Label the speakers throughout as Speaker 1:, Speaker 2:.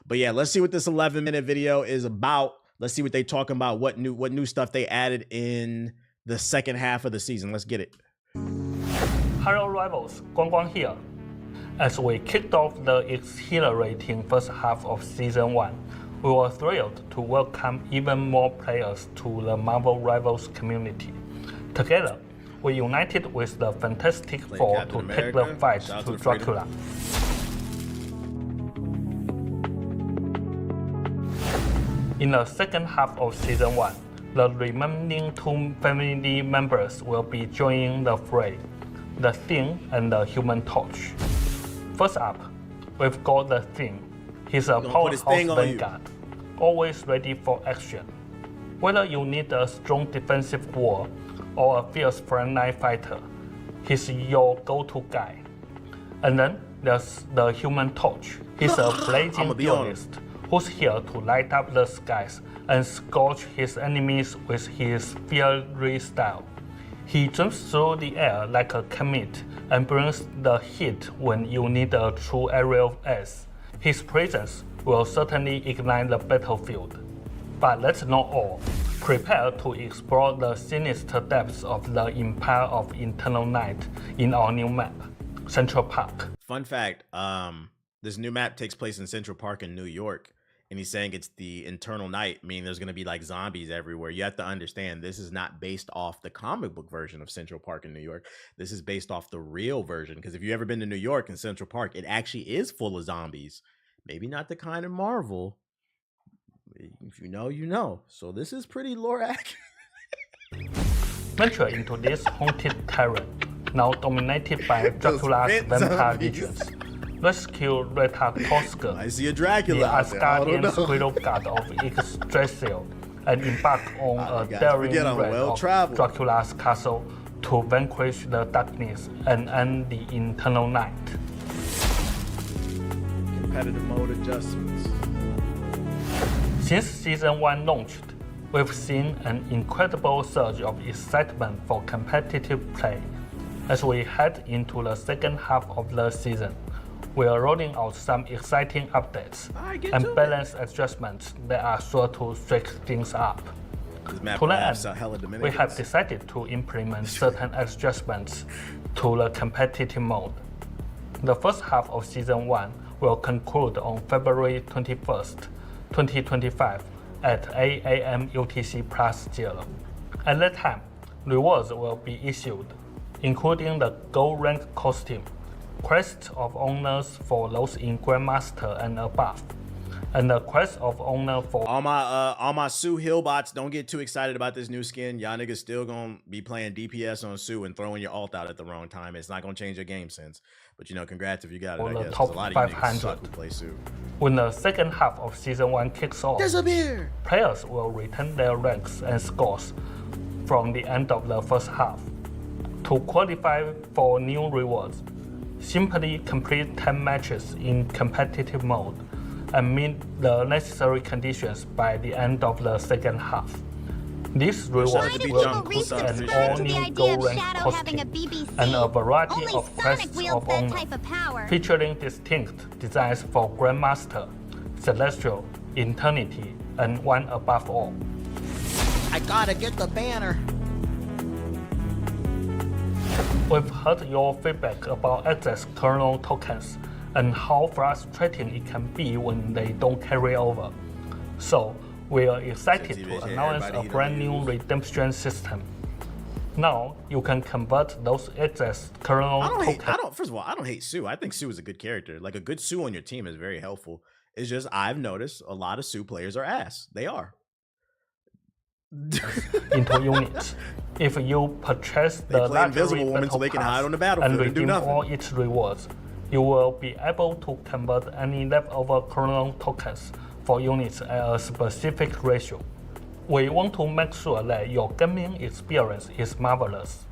Speaker 1: But yeah, let's see what this 11-minute video is about. Let's see what they talking about, what new stuff they added in the second half of the season. Let's get it.
Speaker 2: Hello rivals, Guang here. As we kicked off the exhilarating first half of Season 1, we were thrilled to welcome even more players to the Marvel Rivals community. Together, we united with the Fantastic Four to take the fight to Dracula. In the second half of Season 1, the remaining two family members will be joining the fray, the Thing and the Human Torch. First up, we've got the Thing. He's a powerhouse vanguard, always ready for action. Whether you need a strong defensive wall or a fierce frontline fighter, he's your go-to guy. And then there's the Human Torch. He's a blazing duelist who's here to light up the skies and scorch his enemies with his fiery style. He jumps through the air like a comet and brings the heat when you need a true aerial ace. His presence will certainly ignite the battlefield. But that's not all. Prepare to explore the sinister depths of the Empire of Eternal Night in our new map, Central Park.
Speaker 1: Fun fact, this new map takes place in Central Park in New York. And he's saying it's the Eternal Night, meaning there's going to be like zombies everywhere. You have to understand, this is not based off the comic book version of Central Park in New York. This is based off the real version. Because if you've ever been to New York and Central Park, it actually is full of zombies. Maybe not the kind of Marvel. If you know, you know. So this is pretty lore accurate.
Speaker 2: Venture into this haunted terrain, now dominated by Dracula's vampire legions. Rescue Reta Koska,
Speaker 1: I see a Dracula,
Speaker 2: the Asgardian squirrel god of Yggdrasil, and embark on a daring raid of Dracula's castle to vanquish the darkness and end the Eternal Night.
Speaker 1: Competitive mode adjustments.
Speaker 2: Since Season 1 launched, we've seen an incredible surge of excitement for competitive play. As we head into the second half of the season, we are rolling out some exciting updates and balanced adjustments that are sure to shake things up. To that end, we have decided to implement certain adjustments to the competitive mode. The first half of Season 1 will conclude on February 21st, 2025 at 8 AM UTC +0. At that time, rewards will be issued, including the Gold rank costume, Crest of Honors for those in Grandmaster and above, and the Crest of Honor for
Speaker 1: all my Sue Hillbots. Don't get too excited about this new skin. Y'all niggas still gonna be playing DPS on Sue and throwing your ult out at the wrong time. It's not gonna change your game sense. But you know, congrats if you got it. I guess.
Speaker 2: Top
Speaker 1: a lot of
Speaker 2: 500.
Speaker 1: who play Sue.
Speaker 2: When the second half of Season 1 kicks off, players will return their ranks and scores from the end of the first half. To qualify for new rewards, simply complete 10 matches in competitive mode and meet the necessary conditions by the end of the second half. These rewards will include an all-new Gold rank costume and a variety of Crests of Honor, featuring distinct designs for Grandmaster, Celestial, Eternity, and One Above All.
Speaker 1: I gotta get the banner.
Speaker 2: We've heard your feedback about access kernel tokens and how frustrating it can be when they don't carry over. So, we are excited to announce a brand new redemption system. Now, you can convert those access kernel tokens.
Speaker 1: First of all, I don't hate Sue. I think Sue is a good character. Like, a good Sue on your team is very helpful. It's just, I've noticed a lot of Sue players are ass. They are.
Speaker 2: Into units. If you purchase the luxury battle pass and redeem all its rewards, you will be able to convert any leftover kernel tokens for units at a specific ratio. We want to make sure that your gaming experience is marvelous,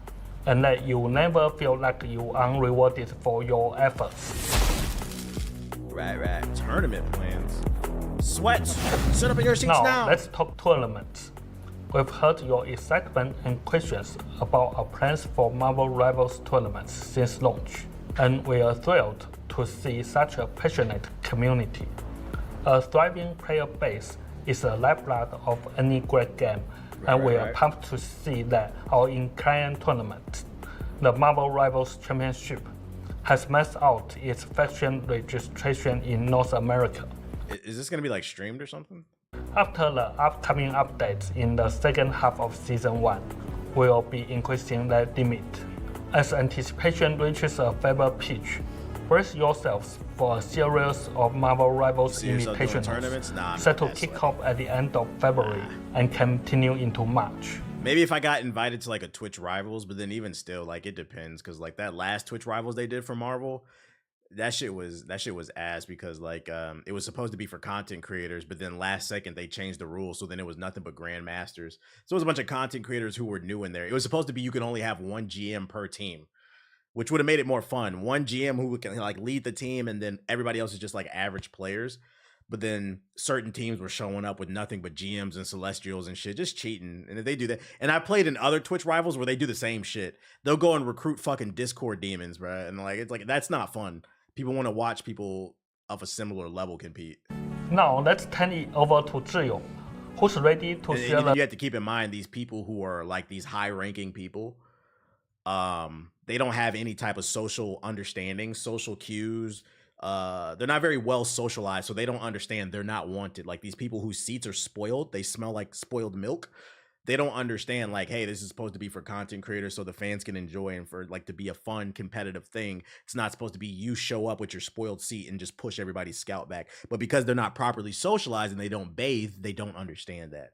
Speaker 2: and that you never feel like you are unrewarded for your efforts.
Speaker 1: Right. Tournament plans. Sweats, sit up in your seats now.
Speaker 2: Let's talk tournaments. We've heard your excitement and questions about our plans for Marvel Rivals tournaments since launch, and we are thrilled to see such a passionate community. A thriving player base is the lifeblood of any great game, and we are pumped to see that our in-client tournament, the Marvel Rivals Championship, has maxed out its faction registration in North America.
Speaker 1: Is this going to be like streamed or something?
Speaker 2: After the upcoming updates in the second half of Season 1, we will be increasing the limit. As anticipation reaches a fever pitch, brace yourselves for a series of Marvel Rivals Invitationals set to kick off at the end of February and continue into March.
Speaker 1: Maybe if I got invited to like a Twitch Rivals, but then even still, like it depends, because like that last Twitch Rivals they did for Marvel, that shit was ass, because like it was supposed to be for content creators, but then last second they changed the rules, so then it was nothing but grandmasters. So it was a bunch of content creators who were new in there. It was supposed to be you could only have one GM per team, which would have made it more fun. One GM who can like lead the team, and then everybody else is just like average players. But then certain teams were showing up with nothing but GMs and Celestials and shit, just cheating. And if they do that, and I played in other Twitch Rivals where they do the same shit. They'll go and recruit fucking Discord demons, bro. And like it's like that's not fun. People want to watch people of a similar level compete.
Speaker 2: Now let's turn it over to Zhiyong, who's ready to share.
Speaker 1: You have to keep in mind these people who are like these high-ranking people. They don't have any type of social understanding, social cues. They're not very well socialized, so they don't understand they're not wanted. Like these people whose seats are spoiled, they smell like spoiled milk. They don't understand like, hey, this is supposed to be for content creators so the fans can enjoy, and for like to be a fun competitive thing. It's not supposed to be you show up with your spoiled seat and just push everybody's scout back. But because they're not properly socialized and they don't bathe, they don't understand that.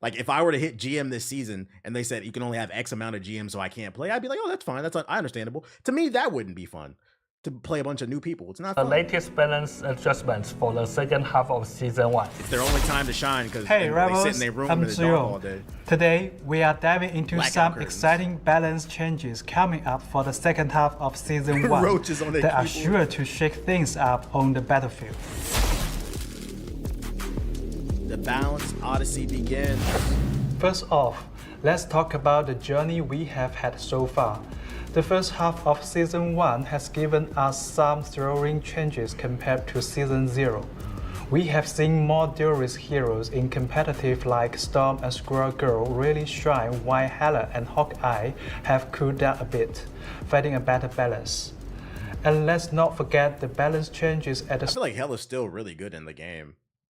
Speaker 1: Like if I were to hit GM this season and they said you can only have X amount of GM so I can't play, I'd be like, oh, that's fine. That's understandable. To me, that wouldn't be fun. To play a bunch of new people. It's not fun.
Speaker 2: The latest balance adjustments for the second half of Season 1.
Speaker 1: It's their only time to shine, because
Speaker 3: hey,
Speaker 1: they sit in their room in the dark all day.
Speaker 3: Today, we are diving into some
Speaker 1: curtains.
Speaker 3: exciting balance changes coming up for the second half of Season 1
Speaker 1: Roaches on their
Speaker 3: that are
Speaker 1: keyboard.
Speaker 3: sure to shake things up on the battlefield.
Speaker 1: The Balance Odyssey begins.
Speaker 3: First off, let's talk about the journey we have had so far. The first half of Season 1 has given us some thrilling changes compared to Season 0. We have seen more duelist heroes in competitive like Storm and Squirrel Girl really shine, while Hela and Hawkeye have cooled down a bit, finding a better balance. And let's not forget the balance changes at the
Speaker 1: I feel like Hela's still really good in the game.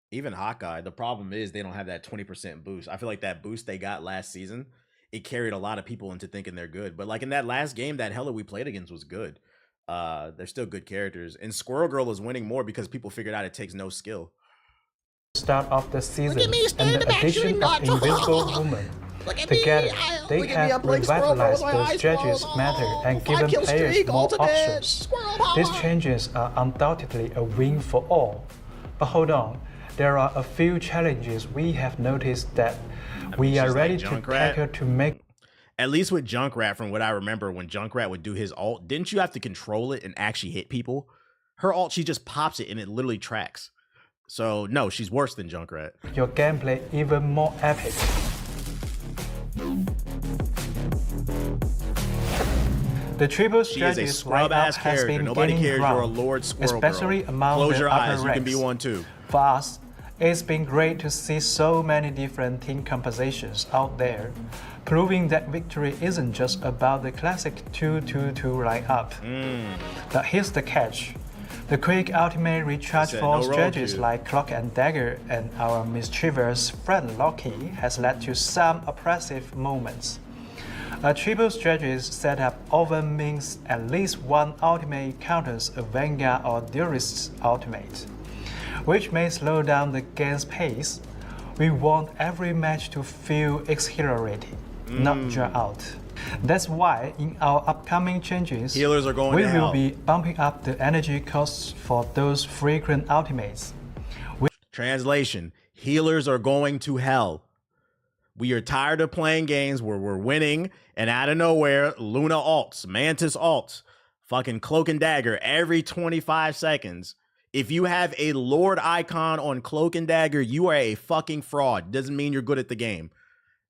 Speaker 1: Even Hawkeye, the problem is they don't have that 20% boost. I feel like that boost they got last season, it carried a lot of people into thinking they're good. But like in that last game, that Hela we played against was good. They're still good characters. And Squirrel Girl is winning more because people figured out it takes no skill.
Speaker 3: start of the season and the addition of Invisible Woman. Together, they have revitalized the strategies matter and given players more options. These changes are undoubtedly a win for all. But hold on, there are a few challenges we have noticed that we are ready to tackle to make.
Speaker 1: At least with Junkrat, from what I remember, when Junkrat would do his ult, didn't you have to control it and actually hit people? Her ult, she just pops it and it literally tracks. So no, she's worse than Junkrat.
Speaker 3: Your gameplay even more epic. The triple strategies lineup has been
Speaker 1: Nobody
Speaker 3: gaining
Speaker 1: cares
Speaker 3: ground,
Speaker 1: you're a Lord Squirrel
Speaker 3: especially
Speaker 1: Girl.
Speaker 3: among
Speaker 1: Close
Speaker 3: the
Speaker 1: your
Speaker 3: upper
Speaker 1: eyes, you can be
Speaker 3: ranks.
Speaker 1: one too.
Speaker 3: For us, it's been great to see so many different team compositions out there, proving that victory isn't just about the classic 2-2-2 lineup. But here's the catch. The quick ultimate recharge for strategies like Cloak and Dagger and our mischievous friend Loki has led to some oppressive moments. A triple strategy setup often means at least one ultimate counters a Vanguard or Duelist's ultimate, which may slow down the game's pace. We want every match to feel exhilarating, not draw out. That's why in our upcoming changes,
Speaker 1: Healers are going
Speaker 3: we
Speaker 1: to
Speaker 3: will
Speaker 1: hell.
Speaker 3: be bumping up the energy costs for those frequent ultimates.
Speaker 1: Translation, healers are going to hell. We are tired of playing games where we're winning and out of nowhere, Luna ults, Mantis ults, fucking Cloak and Dagger every 25 seconds. If you have a Lord icon on Cloak and Dagger, you are a fucking fraud. Doesn't mean you're good at the game.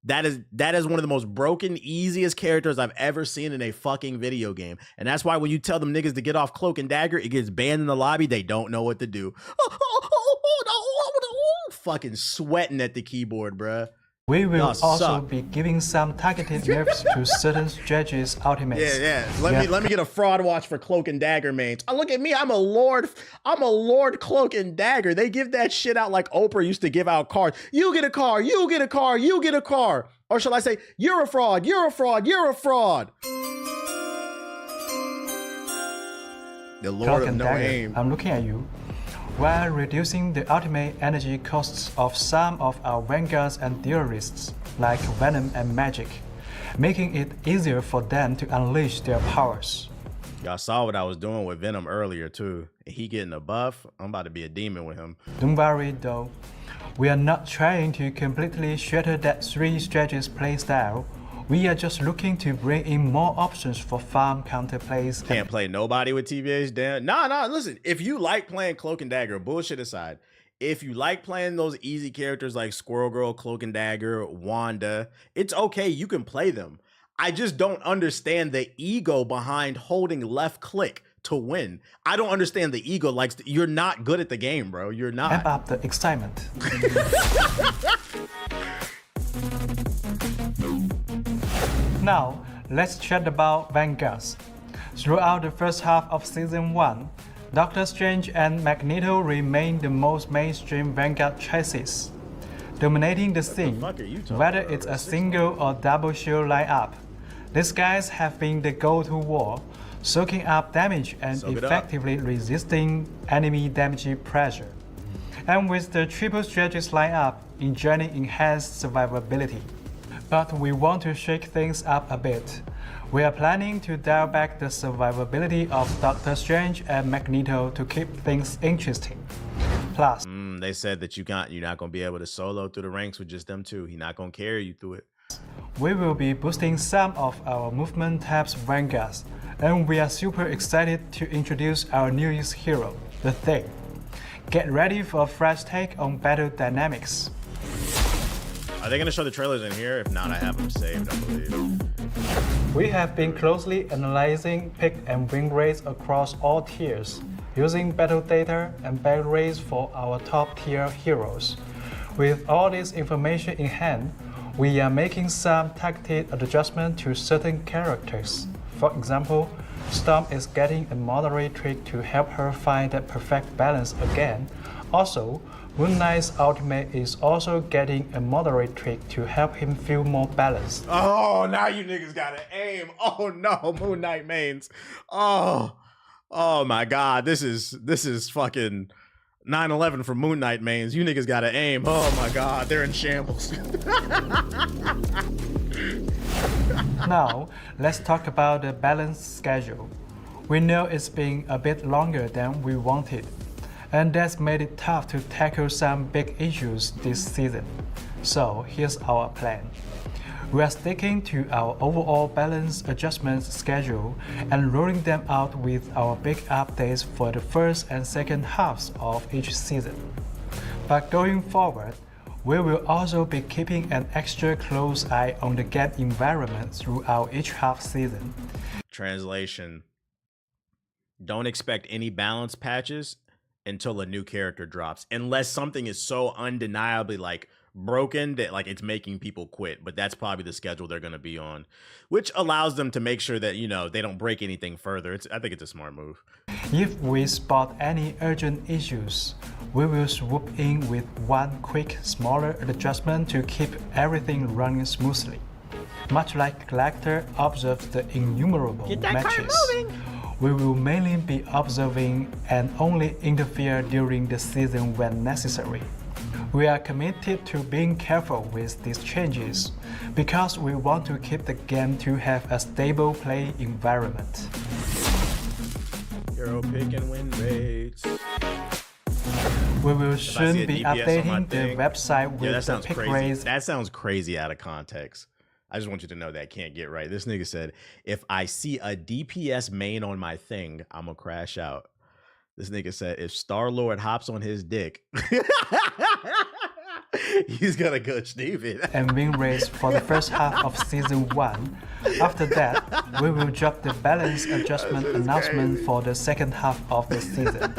Speaker 1: That is one of the most broken, easiest characters I've ever seen in a fucking video game. And that's why when you tell them niggas to get off Cloak and Dagger, it gets banned in the lobby. They don't know what to do. fucking sweating at the keyboard, bruh.
Speaker 3: We will
Speaker 1: Y'all
Speaker 3: also
Speaker 1: suck.
Speaker 3: be giving some targeted nerfs to certain strategies ultimates.
Speaker 1: Yeah. Let me get a fraud watch for Cloak and Dagger mains. Oh, look at me. I'm a Lord Cloak and Dagger. They give that shit out like Oprah used to give out cards. You get a car, you get a car, you get a car. Or shall I say, you're a fraud, you're a fraud, you're a fraud. The Lord
Speaker 3: Cloak
Speaker 1: of
Speaker 3: and
Speaker 1: no
Speaker 3: Dagger,
Speaker 1: aim.
Speaker 3: I'm looking at you. While reducing the ultimate energy costs of some of our vanguards and theorists, like Venom and Magic, making it easier for them to unleash their powers.
Speaker 1: Y'all saw what I was doing with Venom earlier too. He getting a buff. I'm about to be a demon with him.
Speaker 3: Don't worry though, we are not trying to completely shatter that 3 strategies playstyle. We are just looking to bring in more options for farm counterplays.
Speaker 1: Can't play nobody with TVH, damn. Nah, listen. If you like playing Cloak and Dagger, bullshit aside, if you like playing those easy characters like Squirrel Girl, Cloak and Dagger, Wanda, it's okay. You can play them. I just don't understand the ego behind holding left click to win. I don't understand the ego. Like, you're not good at the game, bro. You're not.
Speaker 3: Amp up the excitement. Now, let's chat about Vanguards. Throughout the first half of Season 1, Doctor Strange and Magneto remain the most mainstream Vanguard choices, dominating the scene, whether it's a single or double shield lineup. These guys have been the go-to war, soaking up damage and effectively resisting enemy damage pressure. And with the triple strategies lineup, enjoying enhanced survivability. But we want to shake things up a bit. We are planning to dial back the survivability of Doctor Strange and Magneto to keep things interesting. Plus,
Speaker 1: they said that you're not gonna be able to solo through the ranks with just them two. He's not gonna carry you through it.
Speaker 3: we will be boosting some of our movement tabs Vanguards, and we are super excited to introduce our newest hero, the Thing. Get ready for a fresh take on battle dynamics.
Speaker 1: Are they going to show the trailers in here? If not, I have them saved, I believe.
Speaker 3: We have been closely analyzing pick and win rates across all tiers, using battle data and battle rates for our top tier heroes. With all this information in hand, we are making some targeted adjustments to certain characters. For example, Storm is getting a moderate trick to help her find that perfect balance again. Also, Moon Knight's ultimate is also getting a moderate trick to help him feel more balanced.
Speaker 1: Oh, now you niggas gotta aim. Oh no, Moon Knight mains. Oh my God, this is fucking 9/11 for Moon Knight mains. You niggas gotta aim. Oh my God, they're in shambles.
Speaker 3: Now, let's talk about the balanced schedule. We know it's been a bit longer than we wanted, and that's made it tough to tackle some big issues this season. So here's our plan. We are sticking to our overall balance adjustments schedule and rolling them out with our big updates for the first and second halves of each season. But going forward, we will also be keeping an extra close eye on the game environment throughout each half season.
Speaker 1: Translation: don't expect any balance patches until a new character drops, unless something is so undeniably like broken that like it's making people quit. But that's probably the schedule they're going to be on, which allows them to make sure that, you know, they don't break anything further. I think it's a smart move.
Speaker 3: If we spot any urgent issues, we will swoop in with one quick, smaller adjustment to keep everything running smoothly. Much like Collector observes the innumerable matches, we will mainly be observing and only interfere during the season when necessary. We are committed to being careful with these changes because we want to keep the game to have a stable play environment.
Speaker 1: Hero pick and win rates.
Speaker 3: We will soon be updating the website with
Speaker 1: the
Speaker 3: pick rates.
Speaker 1: That sounds crazy out of context. I just want you to know that can't get right. This nigga said, if I see a DPS main on my thing, I'm gonna crash out. This nigga said, if Star-Lord hops on his dick. He's gonna go stupid.
Speaker 3: and win rates for the first half of Season 1. After that, we will drop the balance adjustment announcement for the second half of the season.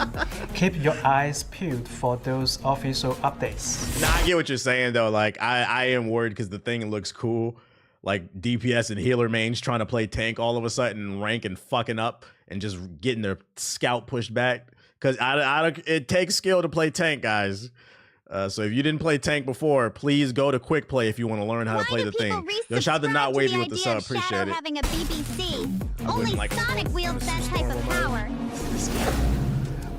Speaker 3: Keep your eyes peeled for those official updates.
Speaker 1: Nah, I get what you're saying though. Like I am worried because the thing looks cool. Like DPS and healer mains trying to play tank all of a sudden rank and fucking up and just getting their scout pushed back. Because it takes skill to play tank, guys. So if you didn't play tank before, please go to quick play if you want to learn how to play the thing. Yo, shout out to Not Wavy with the sub. Appreciate it.
Speaker 4: Having a BBC. Only Sonic wields that type of power.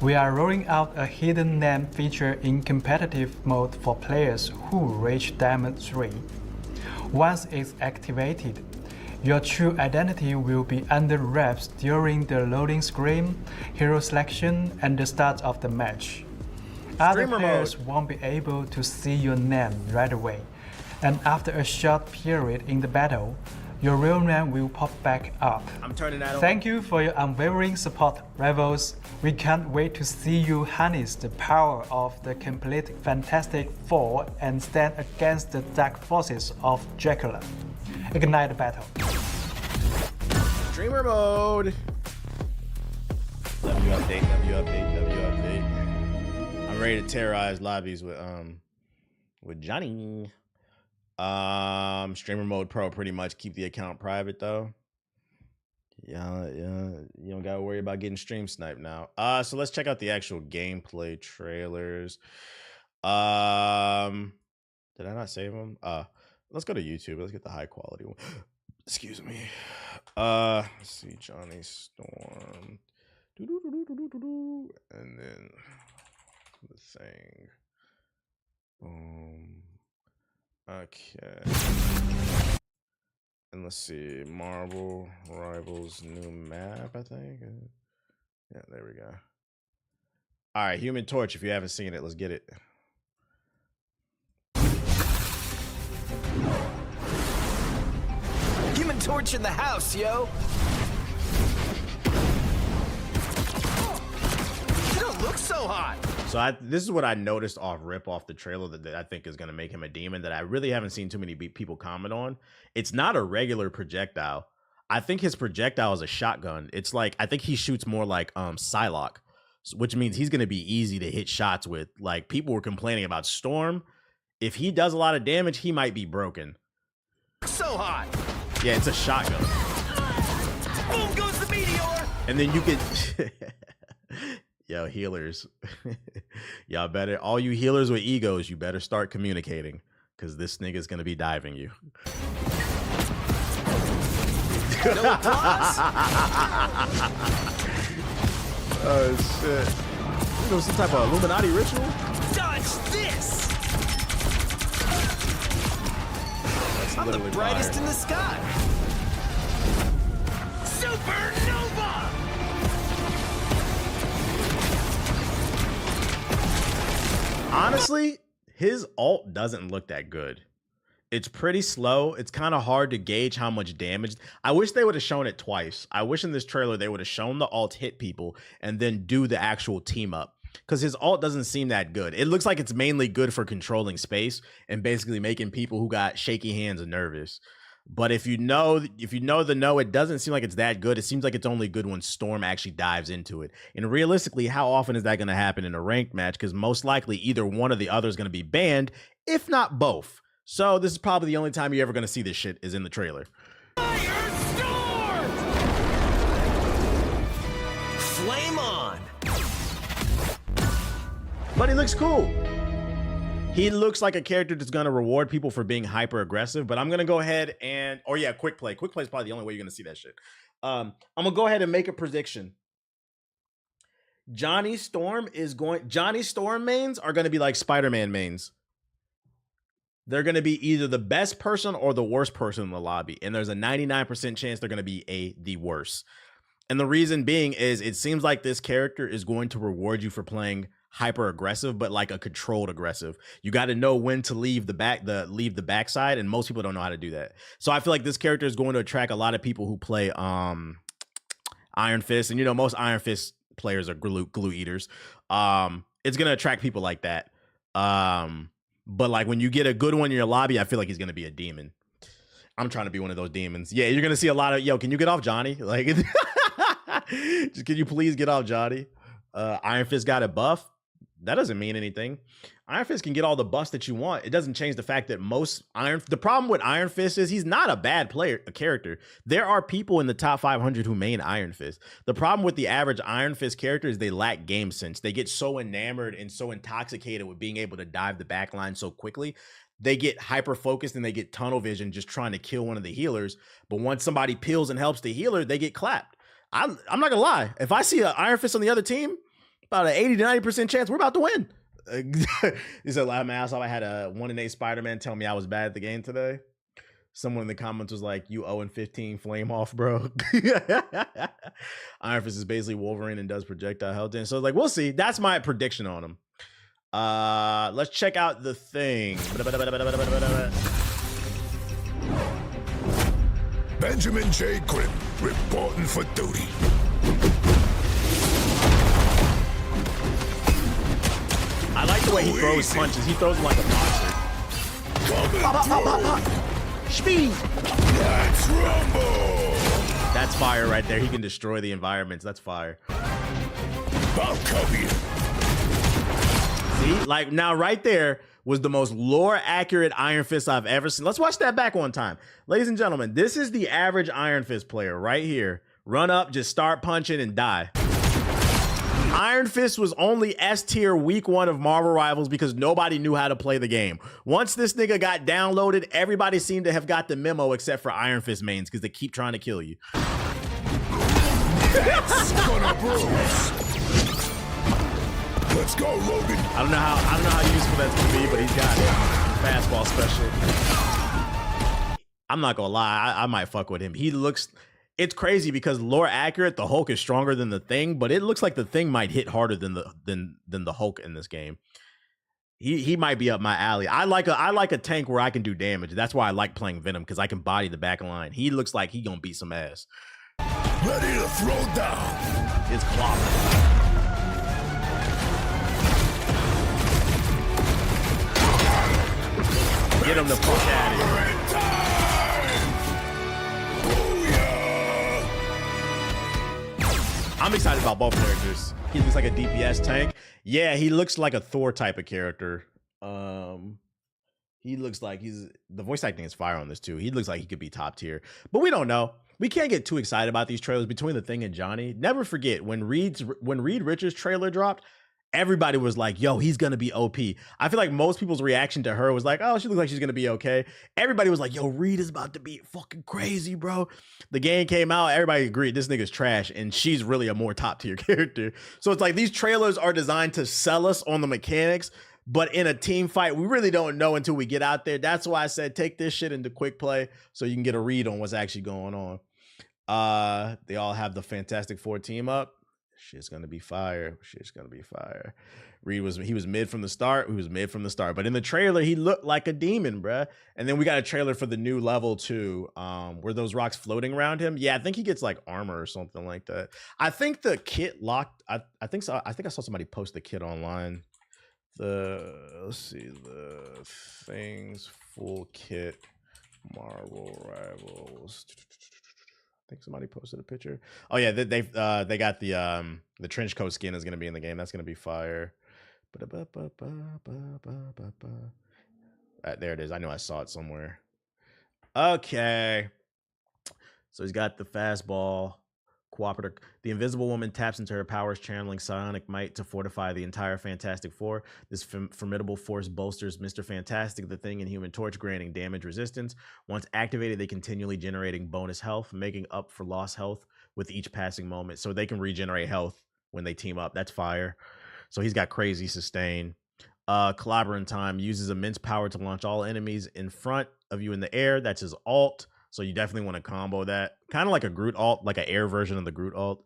Speaker 3: We are rolling out a hidden name feature in competitive mode for players who reach Diamond 3. Once it's activated, your true identity will be under wraps during the loading screen, hero selection, and the start of the match. Other players won't be able to see your name right away, and after a short period in the battle, your real name will pop back up.
Speaker 1: I'm turning that on.
Speaker 3: Thank you for your unwavering support, rivals. We can't wait to see you harness the power of the complete Fantastic Four and stand against the dark forces of Dracula. Ignite the battle.
Speaker 1: Streamer mode. W update, W update, W update. I'm ready to terrorize lobbies with Johnny. Streamer mode pro pretty much keep the account private though. Yeah, you don't gotta worry about getting stream sniped now. So let's check out the actual gameplay trailers. Did I not save them? Let's go to YouTube. Let's get the high quality one. Excuse me. Let's see, Johnny Storm. And then the thing. Okay. And let's see, Marvel Rivals new map, I think. Yeah, there we go. All right, Human Torch, if you haven't seen it, let's get it.
Speaker 5: Human Torch in the house, yo! You don't look so hot!
Speaker 1: So this is what I noticed off the trailer that I think is going to make him a demon that I really haven't seen too many people comment on. It's not a regular projectile. I think his projectile is a shotgun. It's like, I think he shoots more like Psylocke, which means he's going to be easy to hit shots with. Like, people were complaining about Storm. If he does a lot of damage, he might be broken.
Speaker 5: So hot!
Speaker 1: Yeah, it's a shotgun.
Speaker 5: Boom goes the meteor!
Speaker 1: And then you could... Yo, healers. Y'all better, all you healers with egos, you better start communicating, because this nigga's gonna be diving you.
Speaker 5: No applause?
Speaker 1: Oh shit. You know, some type of Illuminati ritual?
Speaker 5: Dodge this!
Speaker 1: That's
Speaker 5: I'm the brightest in the sky! Supernova!
Speaker 1: Honestly, his ult doesn't look that good. It's pretty slow. It's kind of hard to gauge how much damage. I wish they would have shown it twice. I wish in this trailer they would have shown the ult hit people and then do the actual team up. Because his ult doesn't seem that good. It looks like it's mainly good for controlling space and basically making people who got shaky hands nervous. But if you know the know, it doesn't seem like it's that good. It seems like it's only good when Storm actually dives into it. And realistically, how often is that going to happen in a ranked match? Because most likely either one or the other is going to be banned, if not both. So this is probably the only time you're ever going to see this shit is in the trailer.
Speaker 5: Firestorm! Flame on!
Speaker 1: But he looks cool. He looks like a character that's going to reward people for being hyper aggressive, but I'm going to go ahead and, or yeah, quick play. Quick play is probably the only way you're going to see that shit. I'm going to go ahead and make a prediction. Johnny Storm mains are going to be like Spider-Man mains. They're going to be either the best person or the worst person in the lobby. And there's a 99% chance they're going to be the worst. And the reason being is it seems like this character is going to reward you for playing hyper aggressive, but like a controlled aggressive. You got to know when to leave the backside, and most people don't know how to do that. So I feel like this character is going to attract a lot of people who play Iron Fist, and you know most Iron Fist players are glue eaters. It's going to attract people like that. But like when you get a good one in your lobby, I feel like he's gonna be a demon. I'm trying to be one of those demons. Yeah, you're gonna see a lot of yo. Can you get off Johnny? Like, just can you please get off Johnny? Iron Fist got a buff. That doesn't mean anything. Iron Fist can get all the buffs that you want. It doesn't change the fact that the problem with Iron Fist is he's not a bad player, a character. There are people in the top 500 who main Iron Fist. The problem with the average Iron Fist character is they lack game sense. They get so enamored and so intoxicated with being able to dive the back line so quickly. They get hyper focused and they get tunnel vision just trying to kill one of the healers. But once somebody peels and helps the healer, they get clapped. I'm not gonna lie. If I see an Iron Fist on the other team, about an 80 to 90% chance we're about to win. He said, laugh my ass off. I had a 1-8 Spider-Man tell me I was bad at the game today. Someone in the comments was like, you 0-15 flame off, bro. Iron Fist is basically Wolverine and does projectile health. So like, we'll see. That's my prediction on him. Let's check out the thing.
Speaker 6: Benjamin J. Grimm, reporting for duty.
Speaker 1: I like the way he throws punches. He throws them like a boxer. Speed.
Speaker 6: Let's rumble.
Speaker 1: That's fire right there. He can destroy the environments. That's fire.
Speaker 6: I'll cover you.
Speaker 1: See, like now right there was the most lore accurate Iron Fist I've ever seen. Let's watch that back one time. Ladies and gentlemen, this is the average Iron Fist player right here. Run up, just start punching and die. Iron Fist was only S tier week 1 of Marvel Rivals because nobody knew how to play the game. Once this nigga got downloaded, everybody seemed to have got the memo except for Iron Fist mains because they keep trying to kill you.
Speaker 6: That's gonna bruise. Let's go, Logan.
Speaker 1: I don't know how useful that's gonna be, but he's got it. Fastball special. I'm not gonna lie, I might fuck with him. He looks. It's crazy because lore accurate, the Hulk is stronger than the Thing, but it looks like the Thing might hit harder than the Hulk in this game. He might be up my alley. I like a tank where I can do damage. That's why I like playing Venom because I can body the back line. He looks like he gonna beat some ass.
Speaker 6: Ready to throw down.
Speaker 1: His clock. Get him the fuck out of here. I'm excited about both characters. He looks like a DPS tank. Yeah, he looks like a Thor type of character. He looks like the voice acting is fire on this too. He looks like he could be top tier, but we don't know. We can't get too excited about these trailers between the Thing and Johnny. Never forget when Reed Richards trailer dropped, everybody was like, yo, he's gonna be OP. I feel like most people's reaction to her was like, oh, she looks like she's gonna be okay. Everybody was like, yo, Reed is about to be fucking crazy, bro. The game came out, everybody agreed this nigga's trash, and she's really a more top tier character. So it's like these trailers are designed to sell us on the mechanics, but in a team fight, we really don't know until we get out there. That's why I said take this shit into quick play so you can get a read on what's actually going on. They all have the Fantastic Four team up. Shit's gonna be fire. Shit's gonna be fire. Reed was mid from the start. He was mid from the start, but in the trailer he looked like a demon, bruh. And then we got a trailer for the new level too. Were those rocks floating around him? Yeah, I think he gets like armor or something like that. I think the kit locked. I think so. I think I saw somebody post the kit online. Let's see the things full kit Marvel Rivals. I think somebody posted a picture. Oh yeah, they got the trench coat skin is gonna be in the game. That's gonna be fire. There it is. I know I saw it somewhere. Okay, so he's got the fastball. Cooperative. The Invisible Woman taps into her powers, channeling psionic might to fortify the entire Fantastic Four. This formidable force bolsters Mr. Fantastic, the Thing, and Human Torch, granting damage resistance. Once activated, they continually generating bonus health, making up for lost health with each passing moment. So they can regenerate health when they team up. That's fire. So he's got crazy sustain. Collaborating time uses immense power to launch all enemies in front of you in the air. That's his alt. So you definitely want to combo that. Kind of like a Groot alt, like an air version of the Groot alt.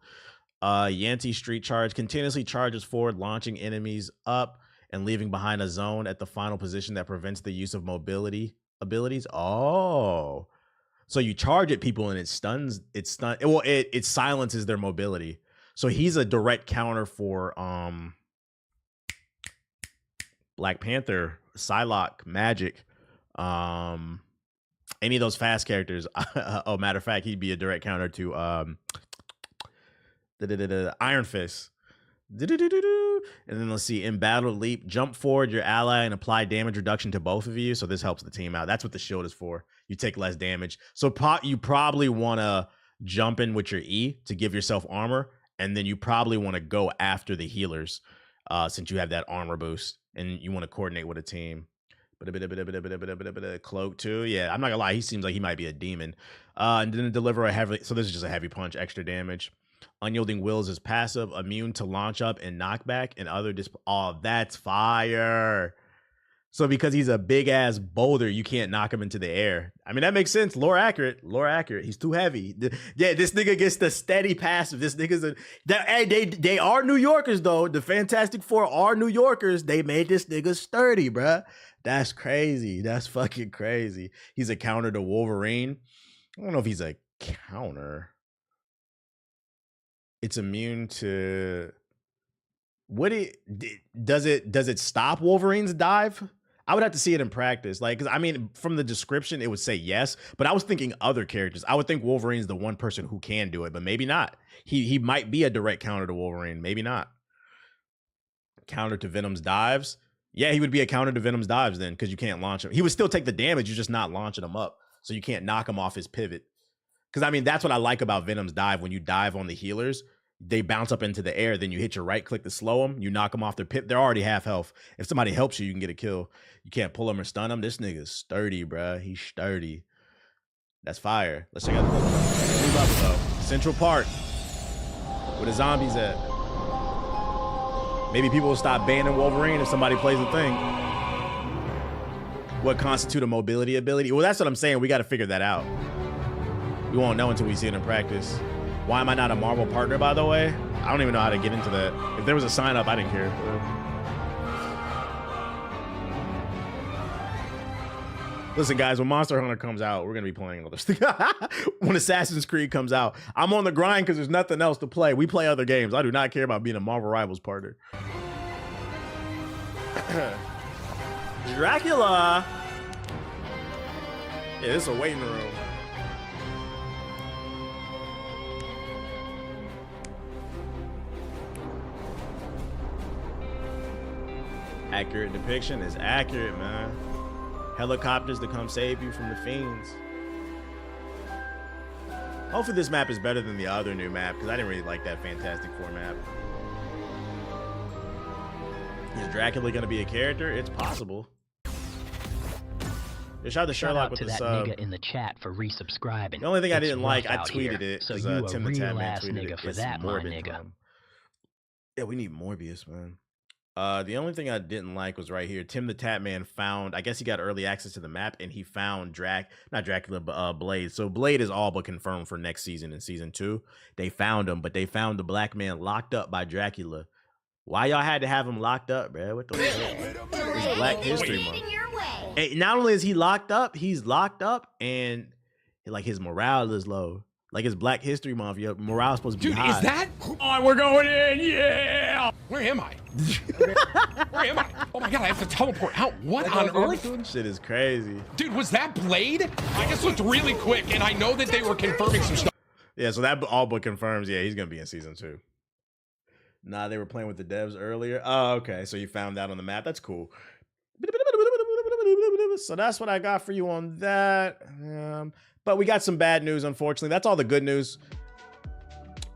Speaker 1: Yanti Street Charge continuously charges forward, launching enemies up and leaving behind a zone at the final position that prevents the use of mobility abilities. Oh. So you charge at people and it silences their mobility. So he's a direct counter for Black Panther Psylocke, Magic, any of those fast characters. Oh, matter of fact, he'd be a direct counter to Iron Fist. And then let's see, in battle leap, jump forward your ally and apply damage reduction to both of you. So this helps the team out. That's what the shield is for. You take less damage. So you probably want to jump in with your E to give yourself armor. And then you probably want to go after the healers since you have that armor boost and you want to coordinate with a team. Cloak too. Yeah, I'm not gonna lie. He seems like he might be a demon. And then deliver a heavy. So this is just a heavy punch, extra damage. Unyielding Wills is passive, immune to launch up and knockback and other oh, that's fire. So because he's a big ass boulder, you can't knock him into the air. I mean, that makes sense. Lore accurate. He's too heavy. Yeah, this nigga gets the steady passive. This nigga's they are New Yorkers though. The Fantastic Four are New Yorkers. They made this nigga sturdy, bruh. That's crazy. That's fucking crazy. He's a counter to Wolverine. I don't know if he's a counter. It's immune to does it stop Wolverine's dive? I would have to see it in practice. Like, cause I mean, from the description, it would say yes, but I was thinking other characters. I would think Wolverine's the one person who can do it, but maybe not. He might be a direct counter to Wolverine. Maybe not. Counter to Venom's dives. Yeah, he would be a counter to Venom's dives then, because you can't launch him. He would still take the damage. You're just not launching him up. So you can't knock him off his pivot. Because I mean, that's what I like about Venom's dive. When you dive on the healers, they bounce up into the air. Then you hit your right click to slow them. You knock them off their pip. They're already half health. If somebody helps you, you can get a kill. You can't pull them or stun them. This nigga's sturdy, bruh. He's sturdy. That's fire. Let's check out the new level though. Central Park. Where the zombies at? Maybe people will stop banning Wolverine if somebody plays the thing. What constitute a mobility ability? Well, that's what I'm saying. We got to figure that out. We won't know until we see it in practice. Why am I not a Marvel partner, by the way? I don't even know how to get into that. If there was a sign up, I didn't care. Listen, guys, when Monster Hunter comes out, we're going to be playing other stuff. When Assassin's Creed comes out, I'm on the grind because there's nothing else to play. We play other games. I do not care about being a Marvel Rivals partner. Dracula. Yeah, this is a waiting room. Accurate depiction is accurate, man. Helicopters to come save you from the fiends. Hopefully this map is better than the other new map, because I didn't really like that Fantastic Four map. Is Dracula gonna be a character? It's possible. They shot the Sherlock with the sub.
Speaker 7: Nigga in the chat for resubscribing.
Speaker 1: The only thing I didn't like, I tweeted it.
Speaker 7: So you a
Speaker 1: Tim the Tat
Speaker 7: real
Speaker 1: Man
Speaker 7: ass
Speaker 1: tweeted
Speaker 7: nigga
Speaker 1: it.
Speaker 7: for
Speaker 1: It's
Speaker 7: that, my
Speaker 1: Morbid
Speaker 7: nigga.
Speaker 1: time. Yeah, we need Morbius, man. The only thing I didn't like was right here. Tim the Tat Man found, I guess he got early access to the map, and he found not Dracula, but Blade. So Blade is all but confirmed for next season in season 2. They found him, but they found the black man locked up by Dracula. Why y'all had to have him locked up, bro? What the fuck? It's Black History Month. And not only is he locked up, he's locked up, and like his morale is low. Like it's Black History Month. Your morale's supposed to be high.
Speaker 8: Dude, is that? Oh, we're going in, yeah! Where am I? Where am I? Oh my god, I have to teleport out. What on earth?
Speaker 1: Shit is crazy.
Speaker 8: Dude, was that Blade? I just looked really quick, and I know that they were confirming some stuff.
Speaker 1: Yeah, so that all but confirms, yeah, he's gonna be in season 2. Nah, they were playing with the devs earlier. Oh, okay, so you found that on the map. That's cool. So that's what I got for you on that. But we got some bad news, unfortunately. That's all the good news.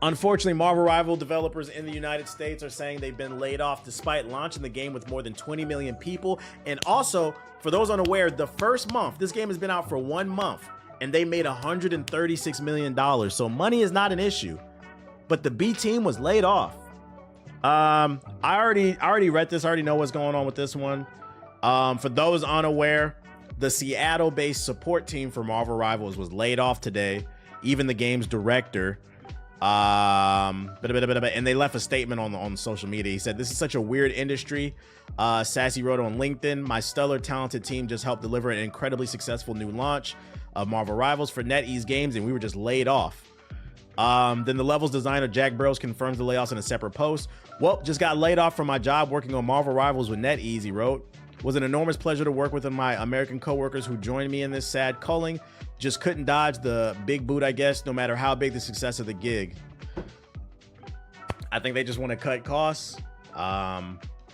Speaker 1: Unfortunately, Marvel Rival developers in the United States are saying they've been laid off despite launching the game with more than 20 million people. And also, for those unaware, the first month, this game has been out for 1 month, and they made $136 million. So money is not an issue. But the B team was laid off. I already read this. I already know what's going on with this one. For those unaware, the Seattle-based support team for Marvel Rivals was laid off today. Even the game's director. And they left a statement on social media. He said, "This is such a weird industry." Sassy wrote on LinkedIn, "My stellar, talented team just helped deliver an incredibly successful new launch of Marvel Rivals for NetEase Games, and we were just laid off." Then the levels designer Jack Burrows confirms the layoffs in a separate post. "Well, just got laid off from my job working on Marvel Rivals with NetEase," he wrote. Was an enormous pleasure to work with my American coworkers who joined me in this sad culling. Just couldn't dodge the big boot, I guess, no matter how big the success of the gig. I think they just want to cut costs.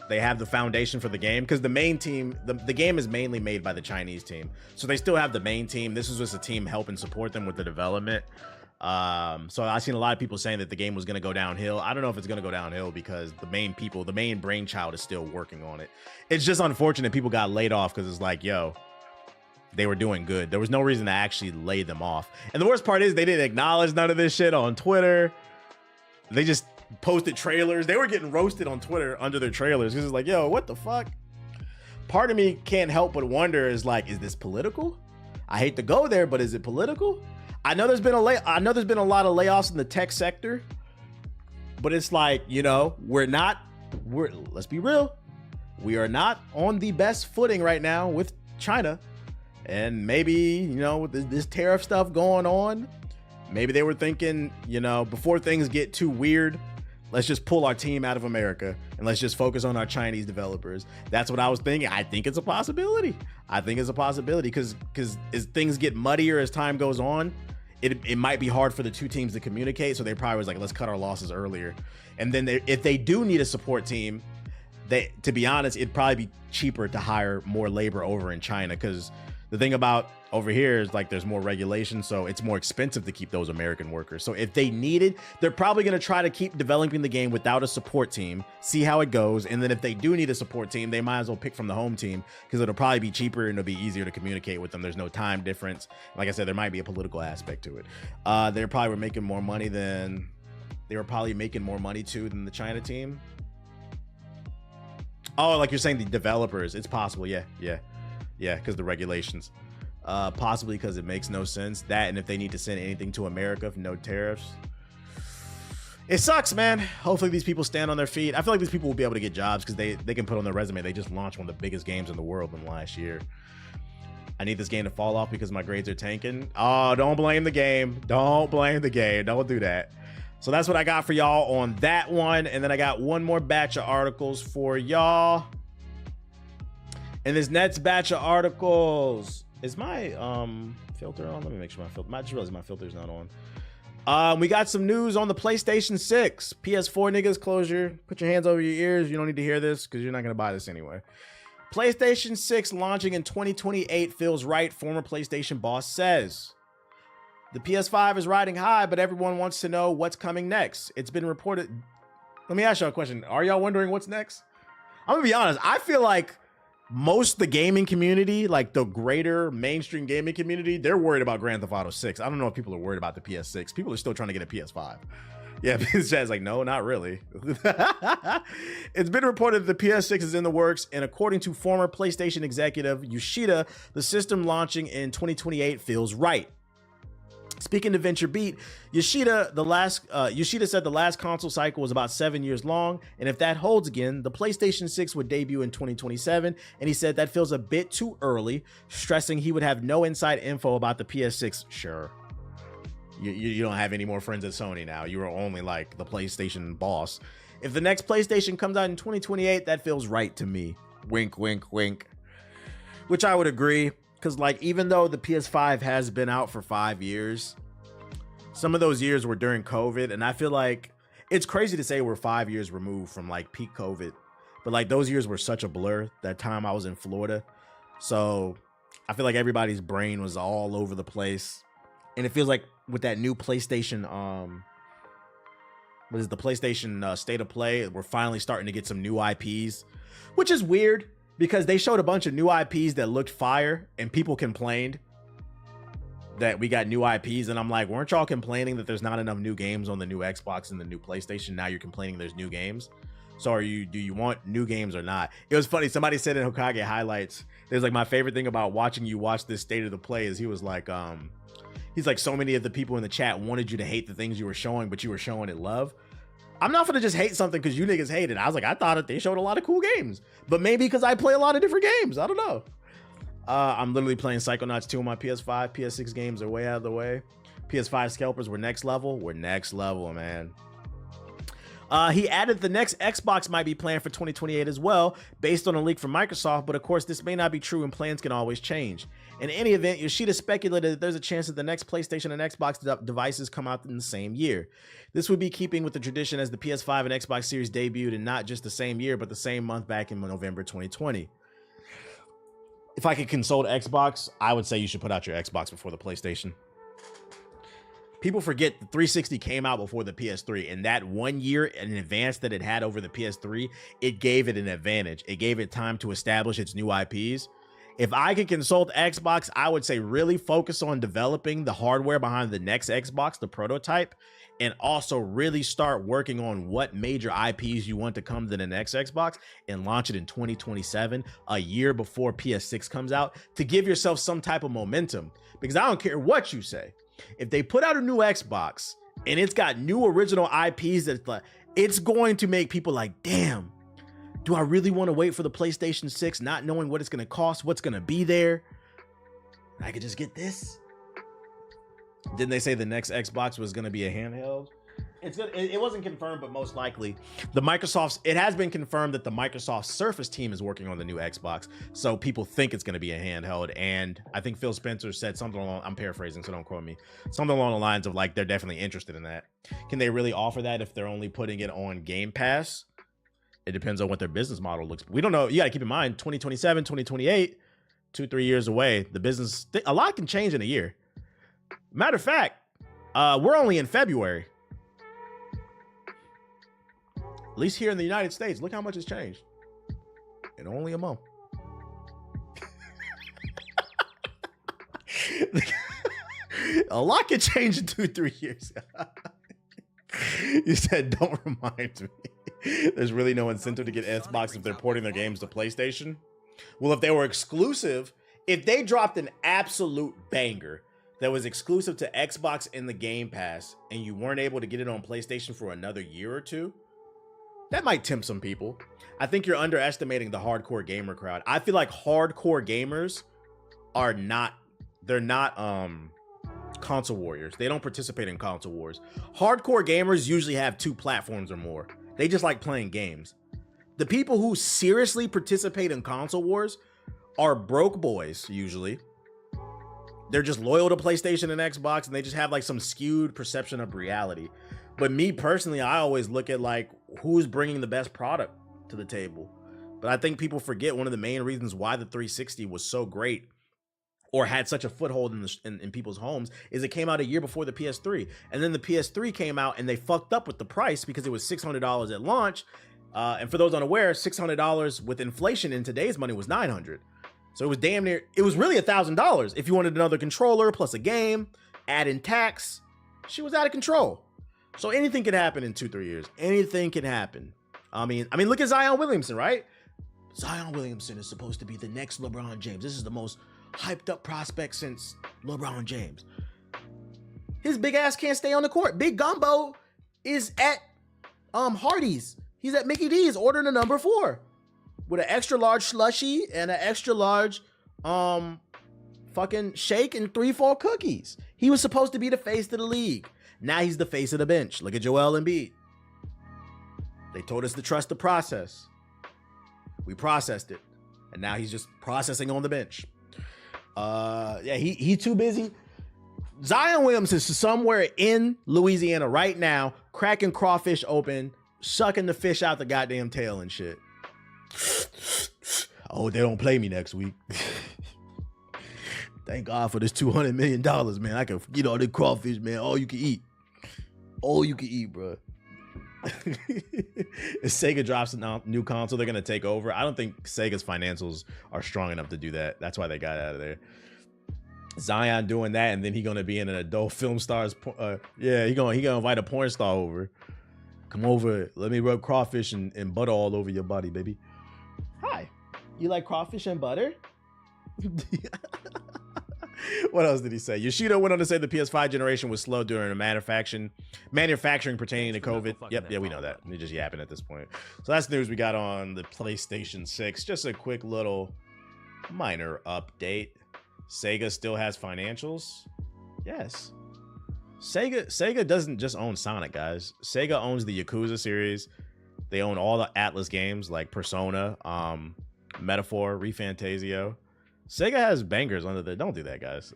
Speaker 1: They have the foundation for the game because the main team, the game is mainly made by the Chinese team. So they still have the main team. This is just a team helping support them with the development. So I've seen a lot of people saying that the game was going to go downhill. I don't know if it's going to go downhill because the main people, the main brainchild is still working on it. It's just unfortunate people got laid off because it's like, yo, they were doing good. There was no reason to actually lay them off. And the worst part is they didn't acknowledge none of this shit on Twitter. They just posted trailers. They were getting roasted on Twitter under their trailers because it's like, yo, what the fuck? Part of me can't help but wonder is like, is this political? I hate to go there, but is it political? I know there's been a lot of layoffs in the tech sector, but it's like, you know, let's be real. We are not on the best footing right now with China. And maybe, you know, with this tariff stuff going on, maybe they were thinking, you know, before things get too weird, let's just pull our team out of America and let's just focus on our Chinese developers. That's what I was thinking. I think it's a possibility. I think it's a possibility because as things get muddier as time goes on, it might be hard for the two teams to communicate. So they probably was like, let's cut our losses earlier. And then if they do need a support team, to be honest, it'd probably be cheaper to hire more labor over in China because the thing about over here is like there's more regulation, so it's more expensive to keep those American workers. So if they need it, they're probably going to try to keep developing the game without a support team, see how it goes. And then if they do need a support team, they might as well pick from the home team because it'll probably be cheaper and it'll be easier to communicate with them. There's no time difference. Like I said, there might be a political aspect to it. They probably were making more money than than the China team. Oh, like you're saying the developers. It's possible. Yeah, because the regulations. Possibly because it makes no sense. That, and if they need to send anything to America for no tariffs. It sucks, man. Hopefully these people stand on their feet. I feel like these people will be able to get jobs because they can put on their resume. They just launched one of the biggest games in the world in the last year. I need this game to fall off because my grades are tanking. Oh, don't blame the game. Don't blame the game. Don't do that. So that's what I got for y'all on that one. And then I got one more batch of articles for y'all. And this next batch of articles... Is my filter on? Let me make sure my filter. I just realized my filter's not on. We got some news on the PlayStation 6. PS4 niggas, closure. Put your hands over your ears. You don't need to hear this because you're not going to buy this anyway. PlayStation 6 launching in 2028 feels right, former PlayStation boss says. The PS5 is riding high, but everyone wants to know what's coming next. It's been reported. Let me ask y'all a question. Are y'all wondering what's next? I'm going to be honest. I feel like most of the gaming community, like the greater mainstream gaming community, they're worried about Grand Theft Auto 6. I don't know if people are worried about the PS6. People are still trying to get a PS5. Yeah, Chad's like, no, not really. It's been reported that the PS6 is in the works, and according to former PlayStation executive Yoshida, the system launching in 2028 feels right. Speaking to VentureBeat, Yoshida said the last console cycle was about 7 years long, and if that holds again, the PlayStation 6 would debut in 2027, and he said that feels a bit too early, stressing he would have no inside info about the PS6. Sure. You don't have any more friends at Sony now. You are only like the PlayStation boss. If the next PlayStation comes out in 2028, that feels right to me. Wink, wink, wink. Which I would agree. Because, like, even though the PS5 has been out for 5 years, some of those years were during COVID. And I feel like it's crazy to say we're 5 years removed from, like, peak COVID. But, like, those years were such a blur. That time I was in Florida. So I feel like everybody's brain was all over the place. And it feels like with that new PlayStation, the PlayStation State of Play, we're finally starting to get some new IPs, which is weird. Because they showed a bunch of new IPs that looked fire and people complained that we got new IPs. And I'm like, weren't y'all complaining that there's not enough new games on the new Xbox and the new PlayStation? Now you're complaining there's new games. So do you want new games or not? It was funny. Somebody said in Hokage highlights, there's like my favorite thing about watching you watch this State of the Play is he was like, he's like, so many of the people in the chat wanted you to hate the things you were showing, but you were showing it love. I'm not gonna just hate something because you niggas hate it. I was like, I thought they showed a lot of cool games, but maybe because I play a lot of different games. I don't know. I'm literally playing Psychonauts 2 on my PS5. PS6 games are way out of the way. PS5 scalpers were next level. We're next level, man. He added the next Xbox might be planned for 2028 as well, based on a leak from Microsoft, but of course this may not be true and plans can always change. In any event, Yoshida speculated that there's a chance that the next PlayStation and Xbox devices come out in the same year. This would be keeping with the tradition as the PS5 and Xbox Series debuted in not just the same year, but the same month back in November 2020. If I could consult Xbox, I would say you should put out your Xbox before the PlayStation. People forget the 360 came out before the PS3, and that 1 year in advance that it had over the PS3, it gave it an advantage. It gave it time to establish its new IPs. If I could consult Xbox, I would say really focus on developing the hardware behind the next Xbox, the prototype, and also really start working on what major IPs you want to come to the next Xbox and launch it in 2027, a year before PS6 comes out, to give yourself some type of momentum. Because I don't care what you say. If they put out a new Xbox and it's got new original IPs, it's going to make people like, damn, do I really want to wait for the PlayStation 6, not knowing what it's going to cost, what's going to be there? I could just get this. Didn't they say the next Xbox was going to be a handheld? It wasn't confirmed, but most likely it has been confirmed that the Microsoft Surface team is working on the new Xbox. So people think it's going to be a handheld. And I think Phil Spencer said something along, I'm paraphrasing, so don't quote me, something along the lines of like, they're definitely interested in that. Can they really offer that if they're only putting it on Game Pass? It depends on what their business model looks. We don't know. You got to keep in mind, 2027, 2028, 2-3 years away, the business, a lot can change in a year. Matter of fact, we're only in February. At least here in the United States, look how much has changed in only a month. A lot can change in 2-3 years. You said, don't remind me. There's really no incentive to get Xbox if they're porting their games to PlayStation. Well, if they were exclusive, if they dropped an absolute banger that was exclusive to Xbox in the Game Pass and you weren't able to get it on PlayStation for another year or two, that might tempt some people. I think you're underestimating the hardcore gamer crowd. I feel like hardcore gamers are not console warriors. They don't participate in console wars. Hardcore gamers usually have 2 platforms or more. They just like playing games. The people who seriously participate in console wars are broke boys, usually. They're just loyal to PlayStation and Xbox, and they just have like some skewed perception of reality. But me personally, I always look at like who's bringing the best product to the table. But I think people forget one of the main reasons why the 360 was so great or had such a foothold in people's homes is it came out a year before the PS3. And then the PS3 came out and they fucked up with the price because it was $600 at launch. And for those unaware, $600 with inflation in today's money was $900. So it was damn near, it was really $1,000. If you wanted another controller plus a game, add in tax, she was out of control. So anything can happen in 2-3 years. Anything can happen. I mean, look at Zion Williamson, right? Zion Williamson is supposed to be the next LeBron James. This is the most hyped up prospect since LeBron James. His big ass can't stay on the court. Big Gumbo is at Hardee's. He's at Mickey D's ordering a number 4 with an extra large slushie and an extra large fucking shake and 3-4 cookies. He was supposed to be the face of the league. Now he's the face of the bench. Look at Joel Embiid. They told us to trust the process. We processed it. And now he's just processing on the bench. Yeah, he too busy. Zion Williams is somewhere in Louisiana right now, cracking crawfish open, sucking the fish out the goddamn tail and shit. Oh, they don't play me next week. Thank God for this $200 million, man. I can get all the crawfish, man. All you can eat. All you can eat, bro. If Sega drops a new console, they're going to take over. I don't think Sega's financials are strong enough to do that. That's why they got out of there. Zion doing that, and then he going to be in an adult film stars. Yeah, he going to invite a porn star over. Come over. Let me rub crawfish and butter all over your body, baby. Hi. You like crawfish and butter? What else did he say? Yoshida went on to say the PS5 generation was slow during the manufacturing pertaining to COVID. Yep, yeah, we know that. It just yapping at this point. So that's news we got on the PlayStation 6. Just a quick little minor update. Sega still has financials. Yes. Sega doesn't just own Sonic, guys. Sega owns the Yakuza series. They own all the Atlas games like Persona, Metaphor, ReFantazio. Sega has bangers under there. Don't do that, guys.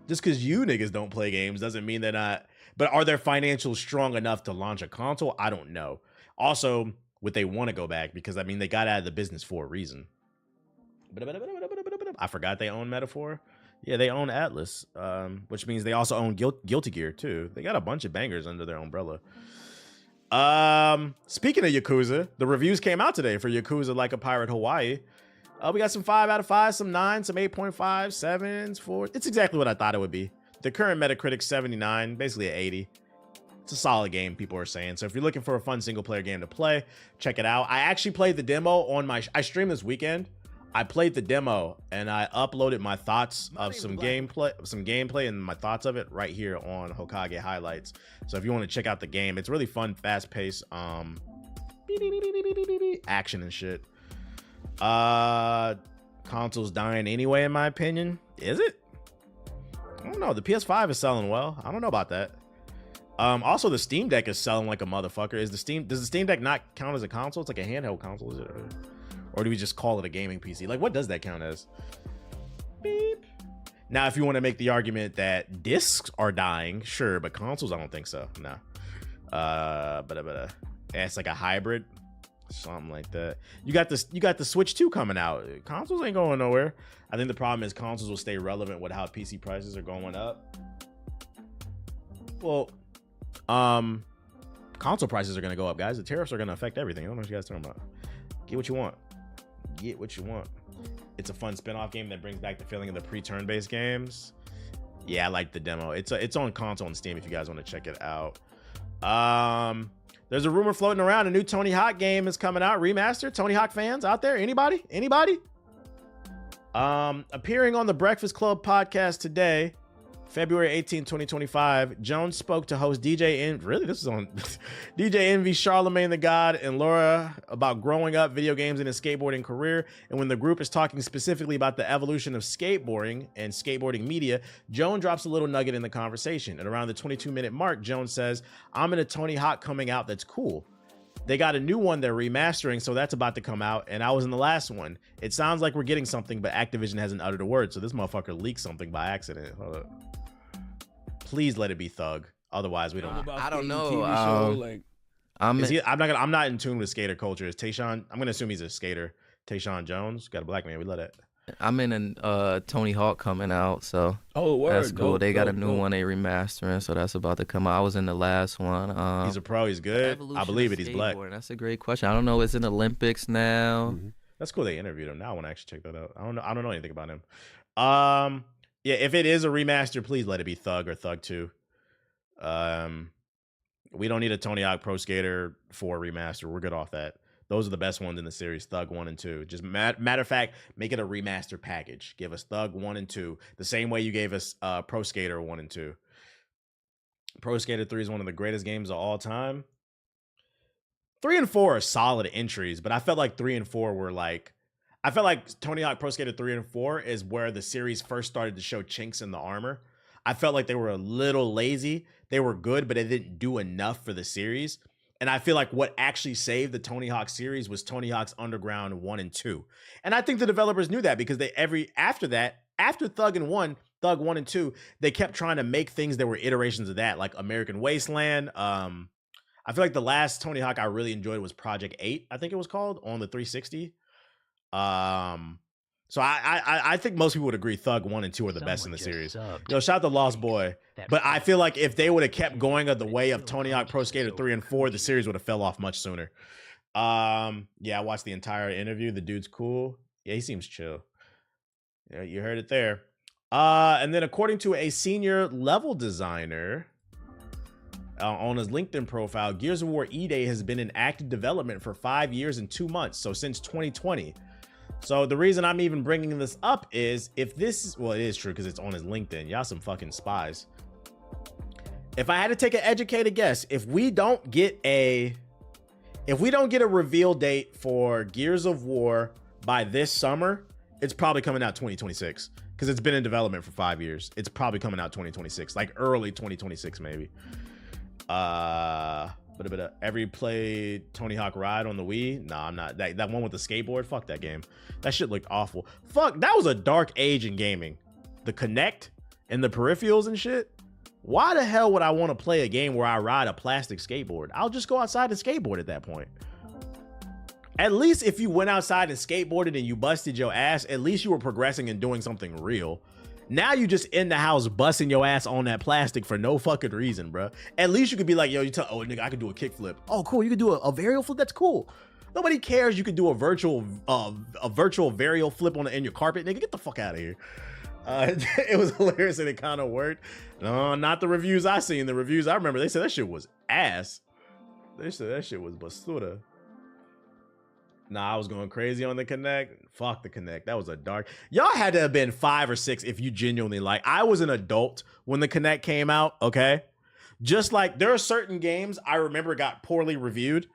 Speaker 1: Just because you niggas don't play games doesn't mean they're not. But are their financials strong enough to launch a console? I don't know. Also, would they want to go back? Because, I mean, they got out of the business for a reason. I forgot they own Metaphor. Yeah, they own Atlas, which means they also own Guilty Gear, too. They got a bunch of bangers under their umbrella. Speaking of Yakuza, the reviews came out today for Yakuza Like a Pirate Hawaii. We got some 5 out of 5, some 9, some 8.5, 7s, 4. It's exactly what I thought it would be. The current Metacritic 79, basically an 80. It's a solid game, people are saying. So if you're looking for a fun single player game to play, check it out. I actually played the demo on I streamed this weekend. I played the demo and I uploaded my thoughts of some gameplay and my thoughts of it right here on Hokage Highlights. So if you want to check out the game, it's really fun, fast-paced action and shit. Console's dying anyway, in my opinion. Is it? I don't know. The PS5 is selling well. I don't know about that. Also, the Steam Deck is selling like a motherfucker. Does the Steam Deck not count as a console? It's like a handheld console, is it? Or do we just call it a gaming PC? Like, what does that count as? Beep. Now, if you want to make the argument that discs are dying, sure, but consoles, I don't think so. No. It's like a hybrid, something like that. You got the Switch 2 coming out. Consoles ain't going nowhere. I think the problem is consoles will stay relevant with how PC prices are going up. Well, console prices are going to go up, guys. The tariffs are going to affect everything. I don't know what you guys are talking about. Get what you want. Get what you want. It's a fun spin-off game that brings back the feeling of the pre-turn-based games. Yeah, I like the demo. It's on console and Steam if you guys want to check it out. There's a rumor floating around a new Tony Hawk game is coming out. Remaster. Tony Hawk fans out there? Anybody? Appearing on the Breakfast Club podcast today, February 18, 2025, Jones spoke to host DJ Envy, Charlemagne the God, and Laura about growing up, video games, and his skateboarding career. And when the group is talking specifically about the evolution of skateboarding and skateboarding media, Jones drops a little nugget in the conversation. And around the 22-minute mark, Jones says, "I'm in a Tony Hawk coming out that's cool. They got a new one they're remastering, so that's about to come out, and I was in the last one. It sounds like we're getting something, but Activision hasn't uttered a word, so this motherfucker leaked something by accident." Hold up. Please let it be Thug. Otherwise, we don't.
Speaker 9: I don't know.
Speaker 1: I'm not in tune with skater culture. Is Tayshawn? I'm gonna assume he's a skater. Tayshawn Jones, got a black man. We love that.
Speaker 9: I'm in a Tony Hawk coming out, so that's cool. They got a new one they remastering, so that's about to come out. I was in the last one.
Speaker 1: He's a pro. He's good. I believe it. He's black.
Speaker 9: That's a great question. I don't know. It's in the Olympics now.
Speaker 1: Mm-hmm. That's cool. They interviewed him. Now I want to actually check that out. I don't know anything about him. Yeah, if it is a remaster, please let it be Thug or Thug 2. We don't need a Tony Hawk Pro Skater 4 remaster. We're good off that. Those are the best ones in the series, Thug 1 and 2. Just matter of fact, make it a remaster package. Give us Thug 1 and 2, the same way you gave us Pro Skater 1 and 2. Pro Skater 3 is one of the greatest games of all time. 3 and 4 are solid entries, but I felt like 3 and 4 were like, I felt like Tony Hawk Pro Skater 3 and 4 is where the series first started to show chinks in the armor. I felt like they were a little lazy. They were good, but they didn't do enough for the series. And I feel like what actually saved the Tony Hawk series was Tony Hawk's Underground 1 and 2. And I think the developers knew that because after Thug 1 and 2, they kept trying to make things that were iterations of that, like American Wasteland. I feel like the last Tony Hawk I really enjoyed was Project 8, I think it was called, on the 360. So I think most people would agree Thug 1 and 2 are the best in the series. Yo, shout out to Lost Boy. But I feel like if they would have kept going the way of Tony Hawk Pro Skater 3 and 4, the series would have fell off much sooner. Yeah, I watched the entire interview. The dude's cool. Yeah, he seems chill. Yeah, you heard it there. And then according to a senior level designer on his LinkedIn profile, Gears of War E-Day has been in active development for 5 years and 2 months. So since 2020. So the reason I'm even bringing this up is if this, well, it is true because it's on his LinkedIn. Y'all some fucking spies. If I had to take an educated guess, if we don't get a reveal date for Gears of War by this summer, It's probably coming out 2026 because it's been in development for 5 years. It's probably coming out 2026, like early 2026 maybe. But every play Tony Hawk Ride on the Wii? Nah, I'm not. That one with the skateboard? Fuck that game. That shit looked awful. Fuck, that was a dark age in gaming. The Kinect and the peripherals and shit. Why the hell would I want to play a game where I ride a plastic skateboard? I'll just go outside and skateboard at that point. At least if you went outside and skateboarded and you busted your ass, at least you were progressing and doing something real. Now you just in the house busting your ass on that plastic for no fucking reason, bro. At least you could be like, yo, you tell, oh nigga, I could do a kickflip. Oh, cool, you could do a varial flip. That's cool. Nobody cares. You could do a virtual varial flip in your carpet, nigga. Get the fuck out of here. It was hilarious and it kind of worked. No, not the reviews I seen. The reviews I remember, they said that shit was ass. They said that shit was basura. Nah, I was going crazy on the Kinect. Fuck the Kinect. That was a dark. Y'all had to have been 5 or 6 if you genuinely like. I was an adult when the Kinect came out, okay? Just like there are certain games I remember got poorly reviewed.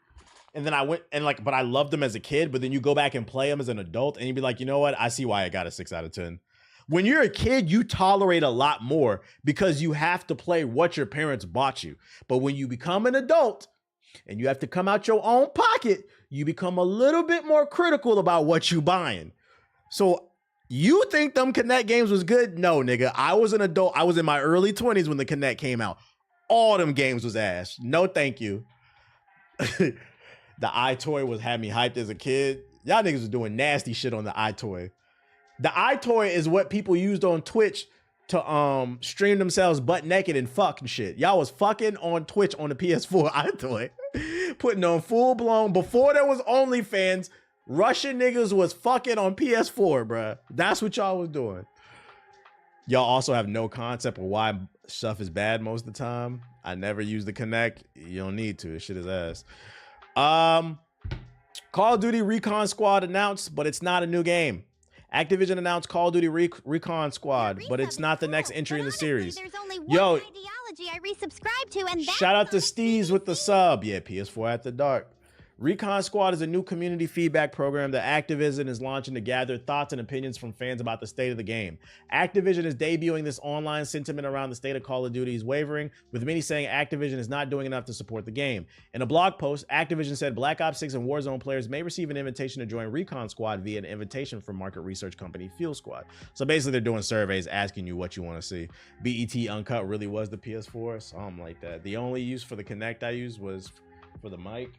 Speaker 1: And then I went and like, but I loved them as a kid. But then you go back and play them as an adult and you'd be like, you know what? I see why I got a 6 out of 10. When you're a kid, you tolerate a lot more because you have to play what your parents bought you. But when you become an adult and you have to come out your own pocket, you become a little bit more critical about what you buying. So you think them Kinect games was good? No, nigga. I was an adult. I was in my early 20s when the Kinect came out. All them games was ass. No, thank you. The iToy had me hyped as a kid. Y'all niggas was doing nasty shit on the iToy. The iToy is what people used on Twitch to stream themselves butt naked and fuck and shit. Y'all was fucking on Twitch on the PS4 iToy. Putting on full blown, before there was OnlyFans, Russian niggas was fucking on PS4, bruh. That's what y'all was doing. Y'all also have no concept of why stuff is bad most of the time. I never use the Kinect. You don't need to. This shit is ass. Call of Duty Recon Squad announced, but it's not a new game. Activision announced Call of Duty Recon Squad, but it's not the next entry in the series. Yo,
Speaker 4: I resubscribe to, and
Speaker 1: shout out to Steez with the sub. Yeah, PS4 After Dark. Recon Squad is a new community feedback program that Activision is launching to gather thoughts and opinions from fans about the state of the game. Activision is debuting this online sentiment around the state of Call of Duty is wavering, with many saying Activision is not doing enough to support the game. In a blog post, Activision said Black Ops 6 and Warzone players may receive an invitation to join Recon Squad via an invitation from market research company Fuel Squad. So basically they're doing surveys asking you what you want to see. BET Uncut really was the PS4, something like that. The only use for the Kinect I used was for the mic.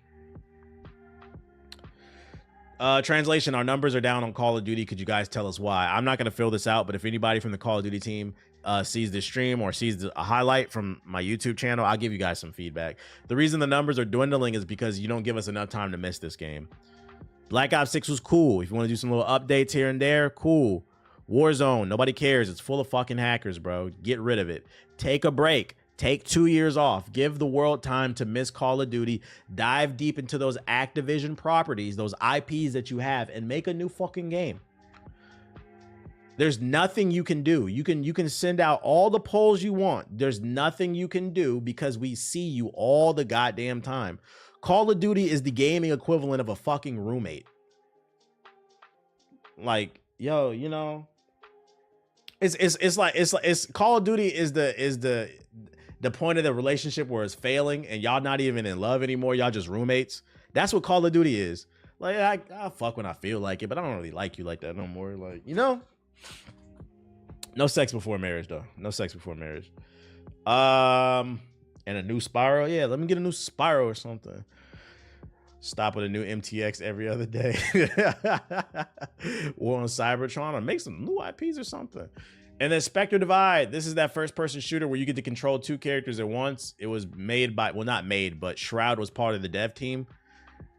Speaker 1: Translation, our numbers are down on Call of Duty. Could you guys tell us why? I'm not going to fill this out, but if anybody from the Call of Duty team sees this stream or sees a highlight from my YouTube channel, I'll give you guys some feedback. The reason the numbers are dwindling is because you don't give us enough time to miss this game. Black Ops 6 was cool. If you want to do some little updates here and there, cool. Warzone, nobody cares. It's full of fucking hackers, bro. Get rid of it. Take a break. Take 2 years off. Give the world time to miss Call of Duty. Dive deep into those Activision properties, those IPs that you have, and make a new fucking game. There's nothing you can do. You can send out all the polls you want. There's nothing you can do because we see you all the goddamn time. Call of Duty is the gaming equivalent of a fucking roommate. Like, yo, you know, it's like Call of Duty is the point of the relationship where it's failing and y'all not even in love anymore. Y'all just roommates. That's what Call of Duty is. Like, I fuck when I feel like it, but I don't really like you like that no more. Like, you know, no sex before marriage though. No sex before marriage. And a new Spyro. Yeah, let me get a new Spyro or something. Stop with a new MTX every other day. War on Cybertron, or make some new IPs or something. And then Spectre Divide. This is that first-person shooter where you get to control 2 characters at once. It was made by, well, not made, but Shroud was part of the dev team.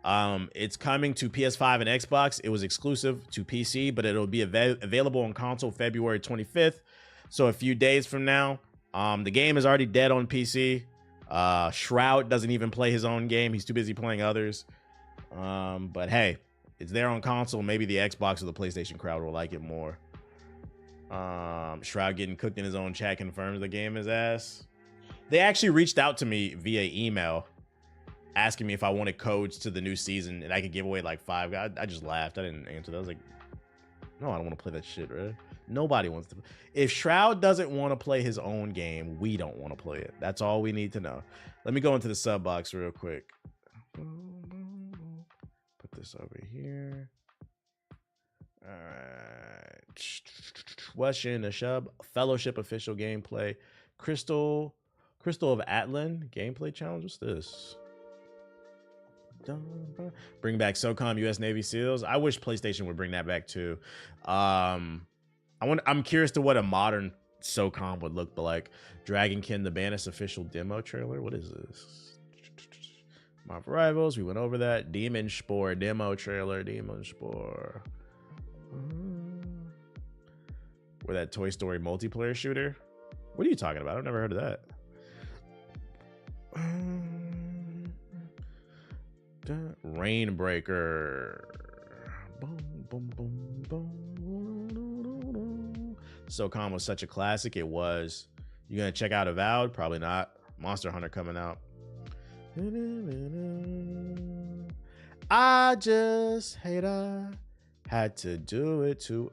Speaker 1: It's coming to PS5 and Xbox. It was exclusive to PC, but it'll be available on console February 25th. So a few days from now. The game is already dead on PC. Shroud doesn't even play his own game. He's too busy playing others. But hey, it's there on console. Maybe the Xbox or the PlayStation crowd will like it more. Shroud getting cooked in his own chat confirms the game is ass. They actually reached out to me via email asking me if I wanted codes to the new season and I could give away like 5. I just laughed. I didn't answer that. I was like, No, I don't want to play that shit, right? Nobody wants to. If Shroud doesn't want to play his own game, we don't want to play it. That's all we need to know. Let me go into the sub box real quick. Put this over here. All right. What's in the shub? Fellowship official gameplay. Crystal of Atlan gameplay challenge. What's this? Bring back SOCOM US Navy SEALs. I wish PlayStation would bring that back too. I'm curious to what a modern SOCOM would look like. Dragonkin the Banis official demo trailer. What is this? Mob Rivals. We went over that. Demon Spore demo trailer. Demon Spore. Or that Toy Story multiplayer shooter. What are you talking about? I've never heard of that. Rainbreaker. Boom, boom, boom, boom. SOCOM was such a classic. It was. You gonna check out Avowed? Probably not. Monster Hunter coming out. I just hate I had to do it to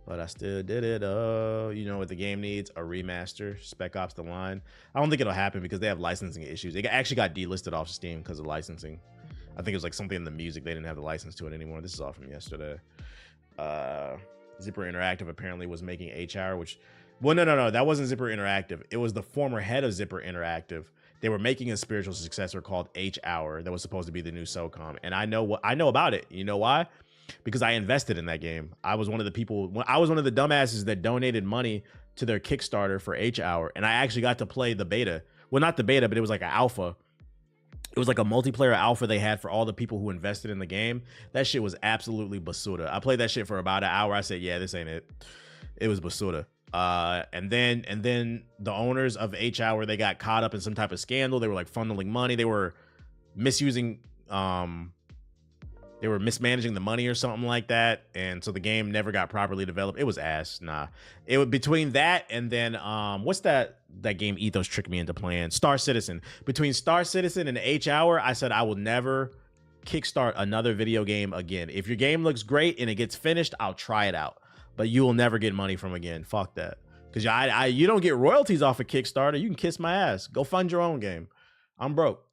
Speaker 1: but I still did it. You know what the game needs? A remaster. Spec Ops: The Line. I don't think it'll happen because they have licensing issues. It actually got delisted off Steam because of licensing. I think it was like something in the music. They didn't have the license to it anymore. This is all from yesterday. Zipper Interactive apparently was making H-Hour, which... Well, no. That wasn't Zipper Interactive. It was the former head of Zipper Interactive. They were making a spiritual successor called H-Hour that was supposed to be the new SOCOM. And I know about it. You know why? Because I invested in that game. I was one of the people. I was one of the dumbasses that donated money to their Kickstarter for H-Hour, and I actually got to play the beta. Well, not the beta, but it was like an alpha. It was like a multiplayer alpha they had for all the people who invested in the game. That shit was absolutely basura. I played that shit for about an hour. I said, yeah, this ain't it. It was basura. And then the owners of H-Hour, they got caught up in some type of scandal. They were like funneling money. They were misusing, they were mismanaging the money or something like that. And so the game never got properly developed. It was ass. Nah, it was between that and then, what's that game Ethos tricked me into playing? Star Citizen. Between Star Citizen and H-Hour, I said, I will never kickstart another video game again. If your game looks great and it gets finished, I'll try it out. But you will never get money from again. Fuck that. Because you don't get royalties off of Kickstarter. You can kiss my ass. Go fund your own game. I'm broke.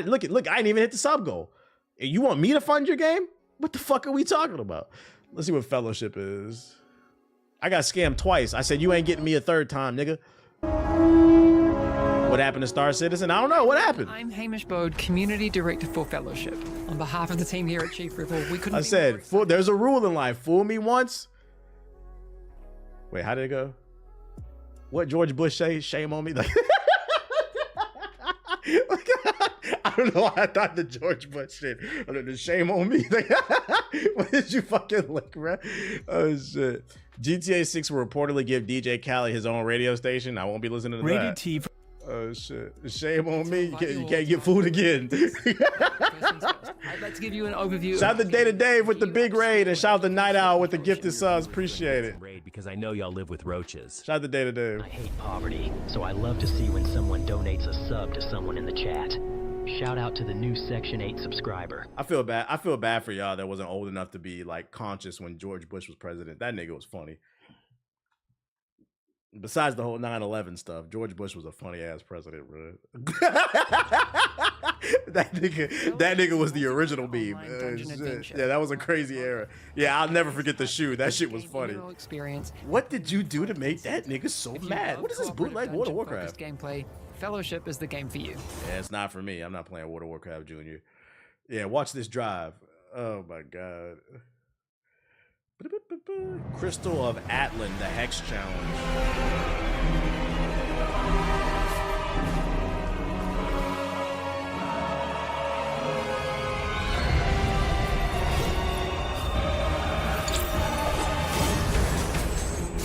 Speaker 1: Look, I didn't even hit the sub goal. You want me to fund your game? What the fuck are we talking about? Let's see what Fellowship is. I got scammed twice. I said, you ain't getting me a third time, nigga. What happened to Star Citizen? I don't know. What happened?
Speaker 10: I'm Hamish Bode, Community Director for Fellowship. On behalf of the team here at Chief Ripple, we couldn't...
Speaker 1: I said, there's a rule in life. Fool me once. Wait, how did it go? What George Bush say? Shame on me? Like, I don't know why I thought the George Bush shit. I don't know, shame on me. Like, what did you fucking look, bro? Oh, shit. GTA 6 will reportedly give DJ Khaled his own radio station. I won't be listening to
Speaker 5: Rated
Speaker 1: that.
Speaker 5: T.
Speaker 1: Oh, shit. Shame on me. You can't get food again.
Speaker 10: Let's give you an overview.
Speaker 1: Shout out to Day to Dave with the big raid, and shout out to Night Owl with the gifted subs. Appreciate it.
Speaker 5: Raid because I know y'all live with roaches.
Speaker 1: Shout out to Day to Dave.
Speaker 7: I hate poverty, so I love to see when someone donates a sub to someone in the chat. Shout out to the new Section 8 subscriber.
Speaker 1: I feel bad for y'all that wasn't old enough to be like conscious when George Bush was president. That nigga was funny. Besides the whole 9/11 stuff, George Bush was a funny ass president, bro. that nigga was the original meme. Yeah, that was a crazy era. Yeah, I'll never forget the shoe. That shit was funny. What did you do to make that nigga so mad? What is this bootleg World of Warcraft?
Speaker 10: Gameplay. Fellowship is the game for you.
Speaker 1: Yeah, it's not for me. I'm not playing World of Warcraft Junior. Yeah, watch this drive. Oh my god. Crystal of Atlan, the Hex Challenge.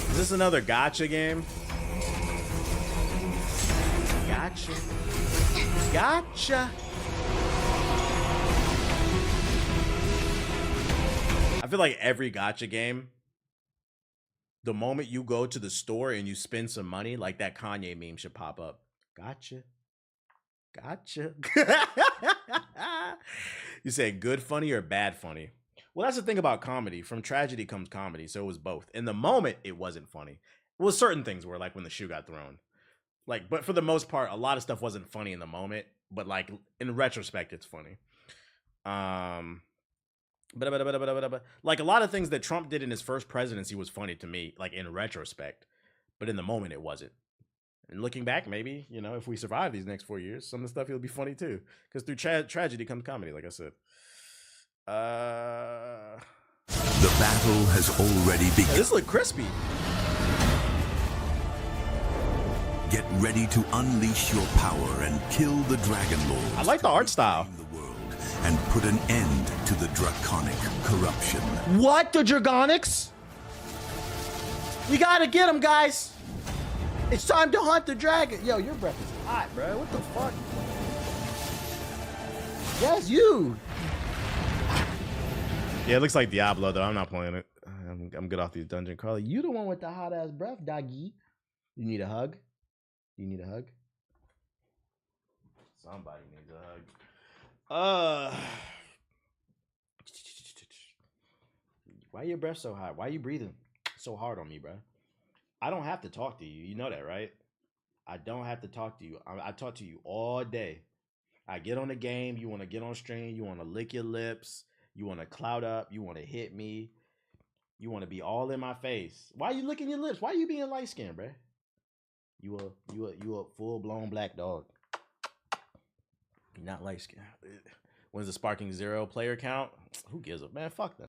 Speaker 1: Is this another gotcha game? Gotcha. I feel like every gotcha game, the moment you go to the store and you spend some money, like that Kanye meme should pop up. Gotcha. You say good funny or bad funny? Well, that's the thing about comedy. From tragedy comes comedy. So it was both. In the moment, it wasn't funny. Well, certain things were, like when the shoe got thrown. Like, but for the most part, a lot of stuff wasn't funny in the moment. But like in retrospect, it's funny. Like a lot of things that Trump did in his first presidency was funny to me, like in retrospect. But in the moment, it wasn't. And looking back, maybe, you know, if we survive these next 4 years, some of the stuff will be funny too. Because through tragedy comes comedy, like I said.
Speaker 6: The battle has already begun.
Speaker 1: This look crispy.
Speaker 6: Get ready to unleash your power and kill the Dragon Lords.
Speaker 1: I like the art style.
Speaker 6: The world and put an end to the draconic corruption.
Speaker 1: What? The Dragonics? We gotta get them, guys. It's time to hunt the dragon. Yo, your breath is hot, bro. What the fuck? Yes, you. Yeah, it looks like Diablo, though. I'm not playing it. I'm good off these dungeon crawler. You the one with the hot ass breath, doggy. You need a hug? You need a hug? Somebody needs a hug. Why your breath so hot? Why you breathing so hard on me, bro? I don't have to talk to you. You know that, right? I don't have to talk to you. I talk to you all day. I get on the game. You want to get on stream. You want to lick your lips. You want to clout up. You want to hit me. You want to be all in my face. Why are you licking your lips? Why are you being light skinned, bro? You a full blown black dog. You're not light skinned. When's the Sparking Zero player count? Who gives a man? Fuck them.